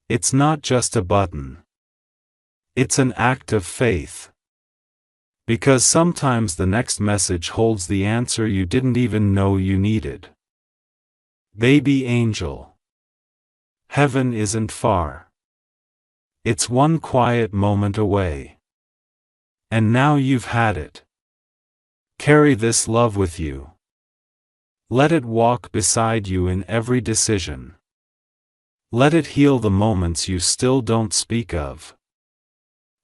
S1: It's not just a button. It's an act of faith. Because sometimes the next message holds the answer you didn't even know you needed. Baby angel. Heaven isn't far. It's one quiet moment away. And now you've had it. Carry this love with you. Let it walk beside you in every decision. Let it heal the moments you still don't speak of.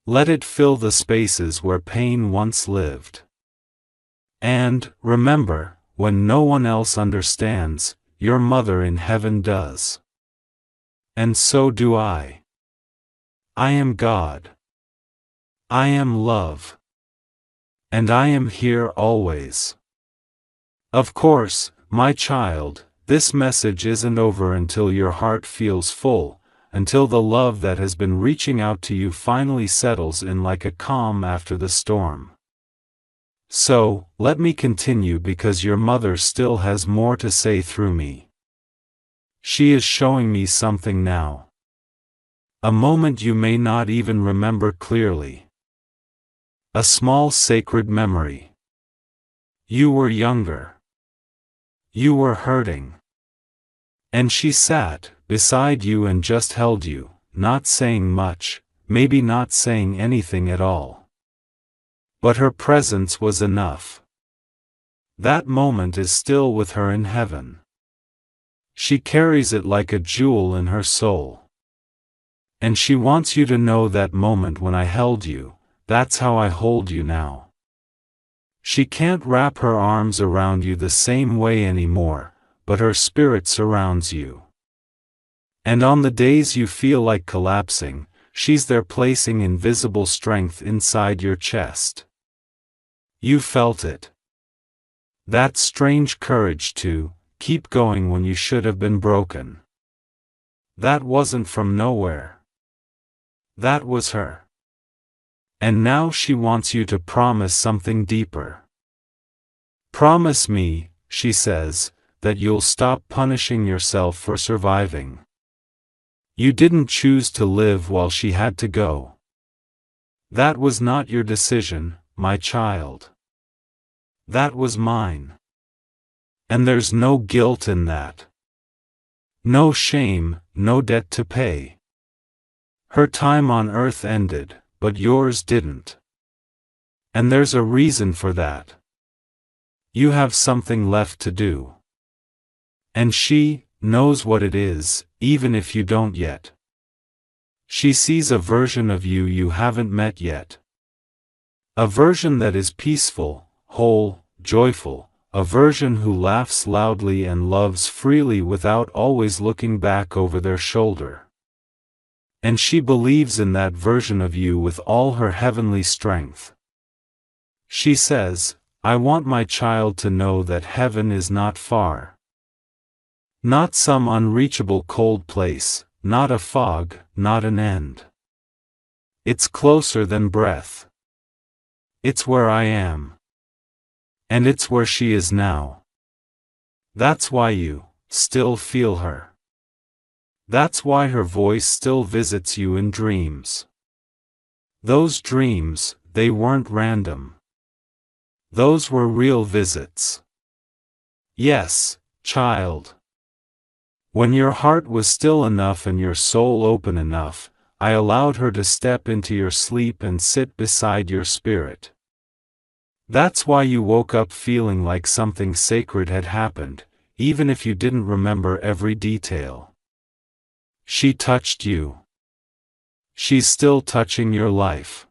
S1: Let it fill the spaces where pain once lived. And, remember, when no one else understands, your mother in heaven does. And so do I. I am God. I am love. And I am here always. Of course, my child, this message isn't over until your heart feels full, until the love that has been reaching out to you finally settles in like a calm after the storm. So, let me continue, because your mother still has more to say through me. She is showing me something now. A moment you may not even remember clearly. A small sacred memory. You were younger. You were hurting. And she sat beside you and just held you, not saying much, maybe not saying anything at all. But her presence was enough. That moment is still with her in heaven. She carries it like a jewel in her soul. And she wants you to know that moment when I held you, that's how I hold you now. She can't wrap her arms around you the same way anymore, but her spirit surrounds you. And on the days you feel like collapsing, she's there placing invisible strength inside your chest. You felt it. That strange courage to keep going when you should have been broken. That wasn't from nowhere. That was her. And now she wants you to promise something deeper. Promise me, she says, that you'll stop punishing yourself for surviving. You didn't choose to live while she had to go. That was not your decision, my child. That was mine. And there's no guilt in that. No shame, no debt to pay. Her time on earth ended, but yours didn't. And there's a reason for that. You have something left to do. And she knows what it is, even if you don't yet. She sees a version of you you haven't met yet. A version that is peaceful, whole, joyful, a version who laughs loudly and loves freely without always looking back over their shoulder. And she believes in that version of you with all her heavenly strength. She says, I want my child to know that heaven is not far. Not some unreachable cold place, not a fog, not an end. It's closer than breath. It's where I am. And it's where she is now. That's why you still feel her. That's why her voice still visits you in dreams. Those dreams, they weren't random. Those were real visits. Yes, child. When your heart was still enough and your soul open enough, I allowed her to step into your sleep and sit beside your spirit. That's why you woke up feeling like something sacred had happened, even if you didn't remember every detail. She touched you. She's still touching your life.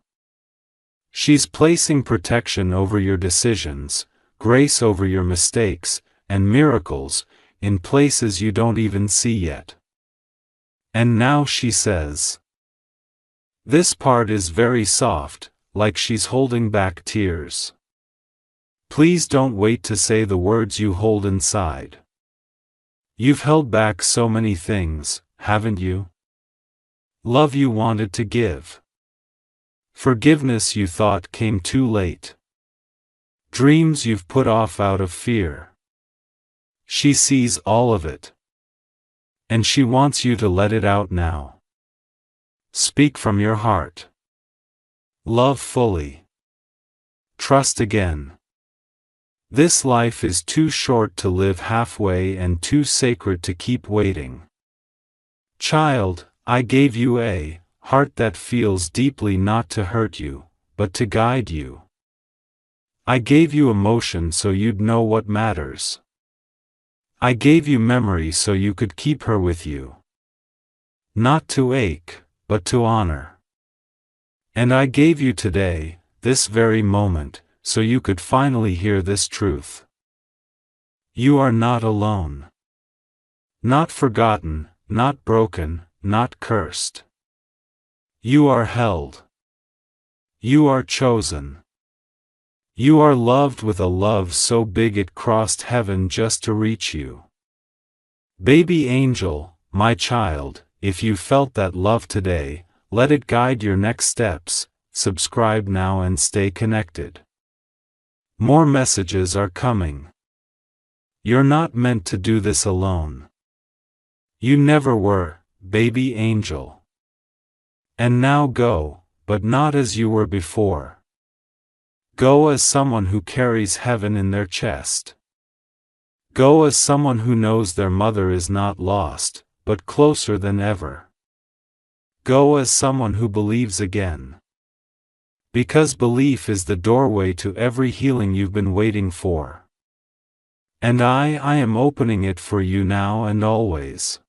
S1: She's placing protection over your decisions, grace over your mistakes, and miracles, in places you don't even see yet. And now she says. This part is very soft, like she's holding back tears. Please don't wait to say the words you hold inside. You've held back so many things, haven't you? Love you wanted to give. Forgiveness you thought came too late. Dreams you've put off out of fear. She sees all of it. And she wants you to let it out now. Speak from your heart. Love fully. Trust again. This life is too short to live halfway and too sacred to keep waiting. Child, I gave you a heart that feels deeply, not to hurt you, but to guide you. I gave you emotion so you'd know what matters. I gave you memory so you could keep her with you. Not to ache, but to honor. And I gave you today, this very moment, so you could finally hear this truth. You are not alone. Not forgotten, not broken, not cursed. You are held. You are chosen. You are loved with a love so big it crossed heaven just to reach you. Baby angel, my child, if you felt that love today, let it guide your next steps. Subscribe now and stay connected. More messages are coming. You're not meant to do this alone. You never were, baby angel. And now go, but not as you were before. Go as someone who carries heaven in their chest. Go as someone who knows their mother is not lost, but closer than ever. Go as someone who believes again. Because belief is the doorway to every healing you've been waiting for. And I am opening it for you now and always.